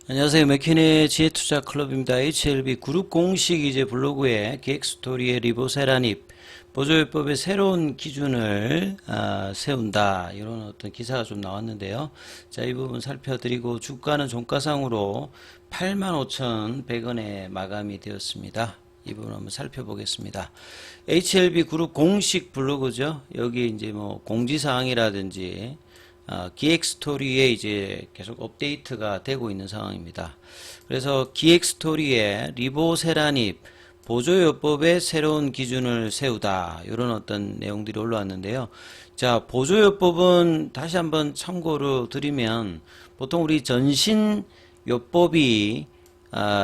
안녕하세요. 맥키네 지혜투자 클럽입니다. HLB 그룹 공식 이제 블로그에 기획 스토리의 리보세라닙 보조요법의 새로운 기준을 세운다. 이런 어떤 기사가 좀 나왔는데요. 자, 이 부분 살펴드리고 주가는 종가상으로 85,100원에 마감이 되었습니다. 이 부분 한번 살펴보겠습니다. HLB 그룹 공식 블로그죠. 여기 이제 뭐 공지사항이라든지 기획 스토리에 이제 계속 업데이트가 되고 있는 상황입니다. 그래서 기획 스토리에 리보세라닙 보조요법의 새로운 기준을 세우다 이런 어떤 내용들이 올라왔는데요. 자, 보조요법은 다시 한번 참고로 드리면 보통 우리 전신요법이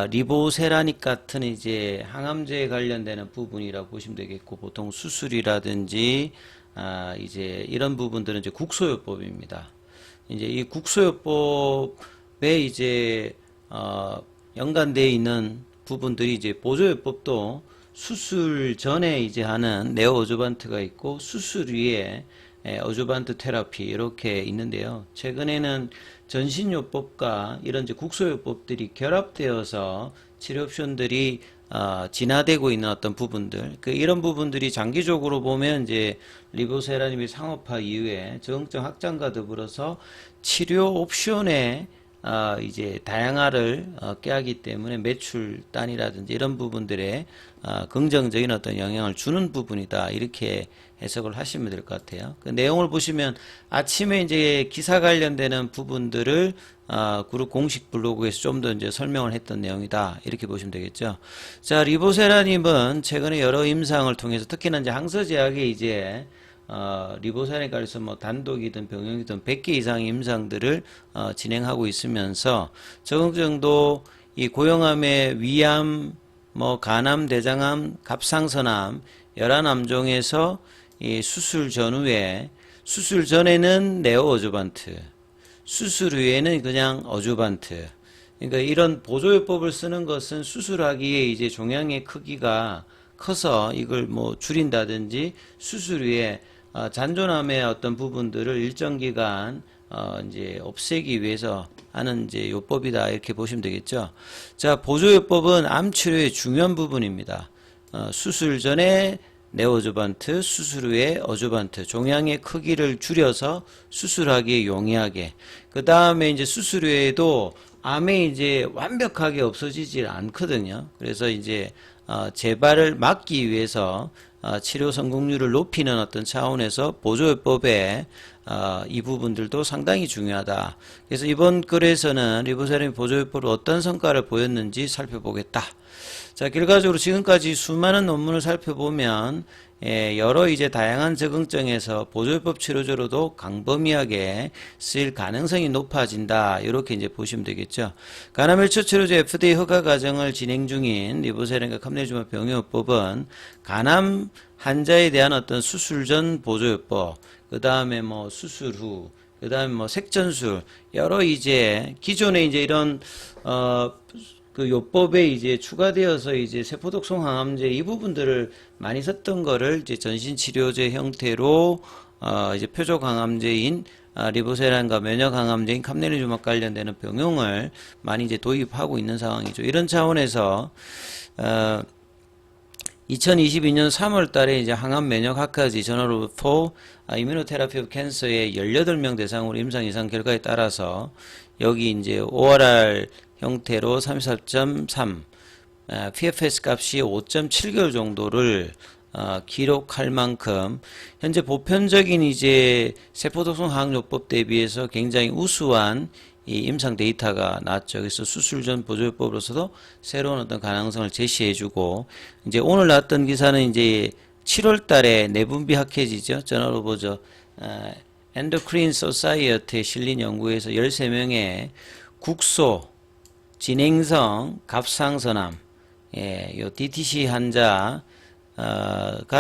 리보세라닙 같은 이제 항암제에 관련되는 부분이라고 보시면 되겠고, 보통 수술이라든지 이제 이런 부분들은 이제 국소요법입니다. 이제 이 국소요법에 이제 연관되어 있는 부분들이 이제 보조요법도 수술 전에 이제 하는 네오 어주반트가 있고 수술 위에 어주반트 테라피 이렇게 있는데요. 최근에는 전신요법과 이런 이제 국소요법들이 결합되어서 치료 옵션들이 진화되고 있는 어떤 부분들, 이런 부분들이 장기적으로 보면 이제 리보세라님이 상업화 이후에 저응증 확장과 더불어서 치료 옵션에 이제 다양화를 꾀하기 때문에 매출 단이라든지 이런 부분들에 긍정적인 어떤 영향을 주는 부분이다. 이렇게 해석을 하시면 될 것 같아요. 그 내용을 보시면 아침에 이제 기사 관련되는 부분들을 그룹 공식 블로그에서 좀 더 이제 설명을 했던 내용이다. 이렇게 보시면 되겠죠. 자, 리보세라님은 최근에 여러 임상을 통해서 특히나 이제 항서제약에 이제 리보세라에 관해서 뭐 단독이든 병용이든 100개 이상의 임상들을 진행하고 있으면서 적응증도 이 고형암의 위암, 뭐 간암, 대장암, 갑상선암, 열암암종에서 이 수술 전후에 수술 전에는 네오 어주반트, 수술 후에는 그냥 어주반트. 그러니까 이런 보조요법을 쓰는 것은 수술하기에 이제 종양의 크기가 커서 이걸 뭐 줄인다든지 수술 후에 잔존암의 어떤 부분들을 일정 기간 이제 없애기 위해서 하는 이제 요법이다 이렇게 보시면 되겠죠. 자, 보조요법은 암 치료의 중요한 부분입니다. 수술 전에 네오주반트, 수술 후에 어주반트, 종양의 크기를 줄여서 수술하기에 용이하게. 그 다음에 이제 수술 후에도 암에 이제 완벽하게 없어지질 않거든요. 그래서 이제 재발을 막기 위해서 치료 성공률을 높이는 어떤 차원에서 보조요법에 이 부분들도 상당히 중요하다. 그래서 이번 글에서는 리보세라믹 보조요법으로 어떤 성과를 보였는지 살펴보겠다. 자, 결과적으로 지금까지 수많은 논문을 살펴보면 여러 이제 다양한 적응증에서 보조요법 치료제로도 광범위하게 쓰일 가능성이 높아진다. 이렇게 이제 보시면 되겠죠. 간암일초 치료제 FDA 허가 과정을 진행 중인 리보세라믹과 캄네주마 병용요법은 간암 환자에 대한 어떤 수술 전 보조요법, 그 다음에 뭐 수술 후, 그 다음에 뭐 색전술, 여러 이제 기존에 이제 이런 그 요법에 이제 추가되어서 이제 세포독성 항암제 이 부분들을 많이 썼던 거를 이제 전신치료제 형태로 이제 표적 항암제인 리보세라님과 면역 항암제인 캄네리주막 관련되는 병용을 많이 이제 도입하고 있는 상황이죠. 이런 차원에서 2022년 3월 달에 이제 항암 면역 학회지 저널 포 이뮤노테라피 오브 캔서의 18명 대상으로 임상 이상 결과에 따라서 여기 이제 ORR 형태로 34.3, PFS 값이 5.7개월 정도를 기록할 만큼 현재 보편적인 이제 세포독성 항암요법 대비해서 굉장히 우수한 이 임상 데이터가 나왔죠. 그래서 수술 전 보조요법으로서도 새로운 어떤 가능성을 제시해주고, 이제 오늘 나왔던 기사는 이제 7월 달에 내분비 학회지죠. 저널 오브 엔도크린 소사이어티에 실린 연구에서 13명의 국소 진행성 갑상선암, 요 DTC 환자가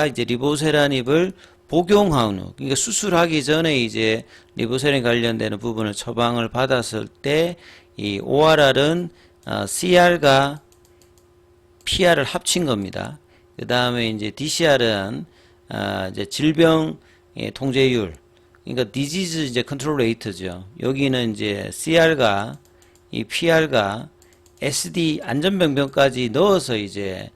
이제 리보세라닙을 복용한 후, 그러니까 수술하기 전에 이제 리보세라닙 관련되는 부분을 처방을 받았을 때, 이 ORR은 CR과 PR을 합친 겁니다. 그 다음에 이제 DCR은 이제 질병 통제율, 그러니까 디지즈 이제 컨트롤 레이트죠. 여기는 이제 CR가 이 PR과 SD 안전변경까지 넣어서 이제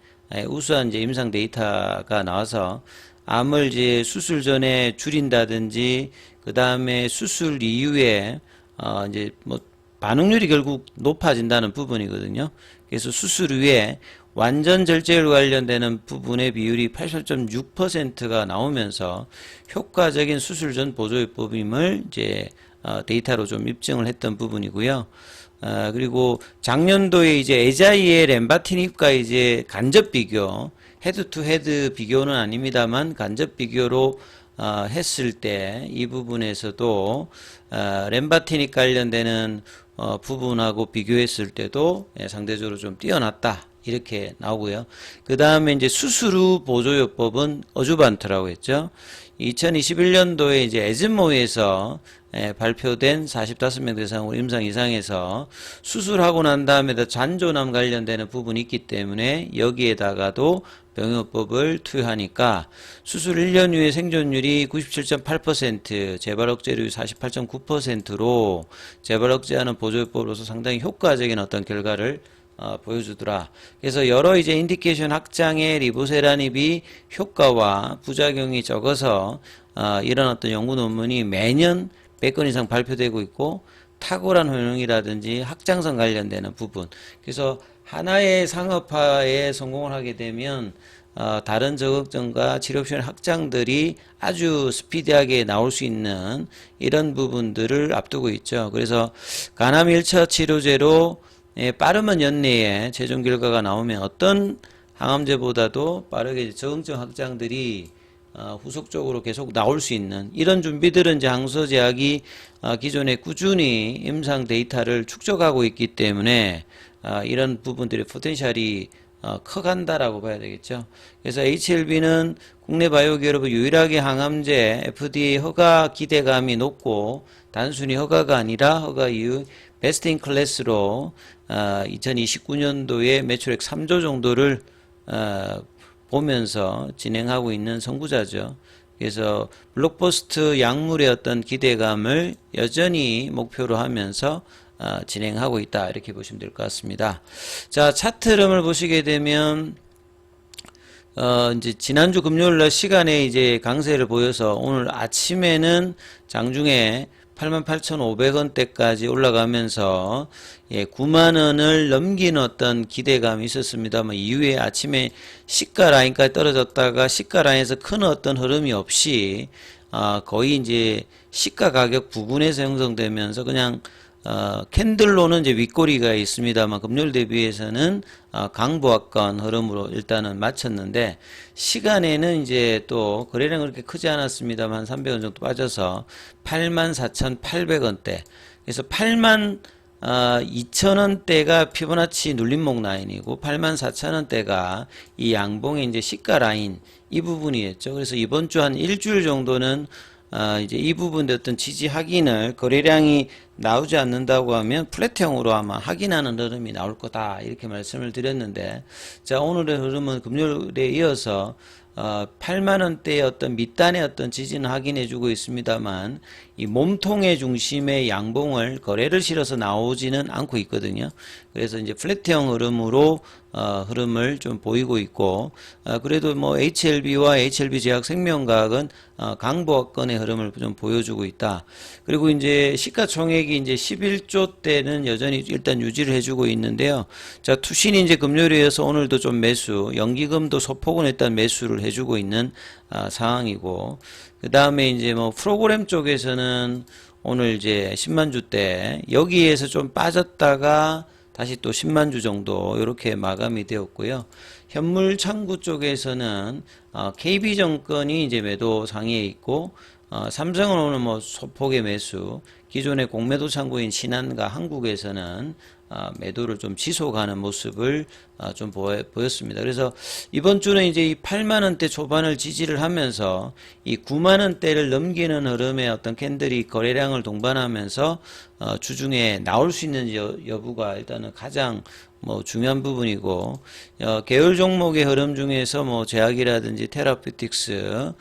우수한 이제 임상 데이터가 나와서 암을 이제 수술 전에 줄인다든지 그 다음에 수술 이후에 이제 뭐 반응률이 결국 높아진다는 부분이거든요. 그래서 수술 후에 완전 절제율 관련되는 부분의 비율이 88.6%가 나오면서 효과적인 수술 전 보조요법임을 이제 데이터로 좀 입증을 했던 부분이고요. 그리고 작년도에 이제 에자이의 렘바티닙과 이제 간접 비교, 헤드 투 헤드 비교는 아닙니다만 간접 비교로 했을 때 이 부분에서도 렘바티닙 관련되는 부분하고 비교했을 때도 상대적으로 좀 뛰어났다. 이렇게 나오고요. 그 다음에 이제 수술 후 보조요법은 어주반트라고 했죠. 2021년도에 이제 에즈모에서 발표된 45명 대상으로 임상 이상에서 수술하고 난 다음에도 잔존암 관련되는 부분이 있기 때문에 여기에다가도 병요법을 투여하니까 수술 1년 후에 생존율이 97.8%, 재발 억제율이 48.9%로 재발 억제하는 보조요법으로서 상당히 효과적인 어떤 결과를 보여주더라. 그래서 여러 이제 인디케이션 확장의 리보세라닙이 효과와 부작용이 적어서 이런 어떤 연구 논문이 매년 100건 이상 발표되고 있고 탁월한 효능이라든지 확장성 관련되는 부분. 그래서 하나의 상업화에 성공을 하게 되면 다른 저극증과 치료 옵션의 확장들이 아주 스피디하게 나올 수 있는 이런 부분들을 앞두고 있죠. 그래서 간암 1차 치료제로 빠르면 연내에 최종 결과가 나오면 어떤 항암제보다도 빠르게 저응증 확장들이 후속적으로 계속 나올 수 있는 이런 준비들은 이제 항소제약이 기존에 꾸준히 임상 데이터를 축적하고 있기 때문에 이런 부분들의 포텐셜이 커간다라고 봐야 되겠죠. 그래서 HLB는 국내 바이오 기업으로 유일하게 항암제 FDA 허가 기대감이 높고 단순히 허가가 아니라 허가 이후 베스트 인 클래스로 2029년도에 매출액 3조 정도를 보면서 진행하고 있는 선구자죠. 그래서 블록버스트 약물의 어떤 기대감을 여전히 목표로 하면서 진행하고 있다 이렇게 보시면 될 것 같습니다. 자, 차트 흐름을 보시게 되면 이제 지난주 금요일날 시간에 이제 강세를 보여서 오늘 아침에는 장중에 88,500원대까지 올라가면서 9만원을 넘긴 어떤 기대감이 있었습니다만 이후에 아침에 시가 라인까지 떨어졌다가 시가 라인에서 큰 어떤 흐름이 없이 거의 이제 시가 가격 부근에서 형성되면서 그냥 캔들로는 이제 윗꼬리가 있습니다만 금요일 대비해서는 강보합권 흐름으로 일단은 마쳤는데 시간에는 이제 또 거래량은 그렇게 크지 않았습니다만 300원 정도 빠져서 84,800원대 그래서 82,000원대가 피보나치 눌림목 라인이고 84,000원대가 이 양봉의 이제 시가 라인 이 부분이었죠. 그래서 이번 주 한 일주일 정도는 이제 이 부분의 어떤 지지 확인을 거래량이 나오지 않는다고 하면 플랫형으로 아마 확인하는 흐름이 나올 거다 이렇게 말씀을 드렸는데 자 오늘의 흐름은 금요일에 이어서 8만원대의 어떤 밑단의 어떤 지지는 확인해 주고 있습니다만 이 몸통의 중심의 양봉을 거래를 실어서 나오지는 않고 있거든요. 그래서 이제 플랫형 흐름으로 흐름을 좀 보이고 있고 그래도 뭐 HLB와 HLB 제약 생명과학은 강보합권의 흐름을 좀 보여주고 있다. 그리고 이제 시가총액이 이제 11조 대는 여전히 일단 유지를 해주고 있는데요. 자 투신이 이제 금요일에 이어서 오늘도 좀 매수, 연기금도 소폭은 일단 매수를 해주고 있는 상황이고 그 다음에 이제 뭐 프로그램 쪽에서는 오늘 이제 10만 주대 여기에서 좀 빠졌다가 다시 또 10만 주 정도 이렇게 마감이 되었고요. 현물 창구 쪽에서는 KB증권이 이제 매도 상위에 있고 삼성은 오늘 뭐 소폭의 매수, 기존의 공매도 창구인 신한과 한국에서는 매도를 좀 지속하는 모습을 좀 보였습니다. 그래서 이번 주는 이제 이 8만원대 초반을 지지를 하면서 이 9만원대를 넘기는 흐름의 어떤 캔들이 거래량을 동반하면서 주중에 나올 수 있는 여부가 일단은 가장 뭐 중요한 부분이고 계열 종목의 흐름 중에서 뭐 제약이라든지 테라피틱스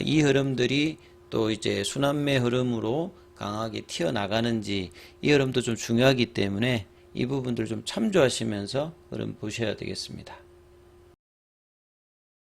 이 흐름들이 또 이제 순환매 흐름으로 강하게 튀어나가는지 이 흐름도 좀 중요하기 때문에 이 부분들 좀 참조하시면서 흐름 보셔야 되겠습니다.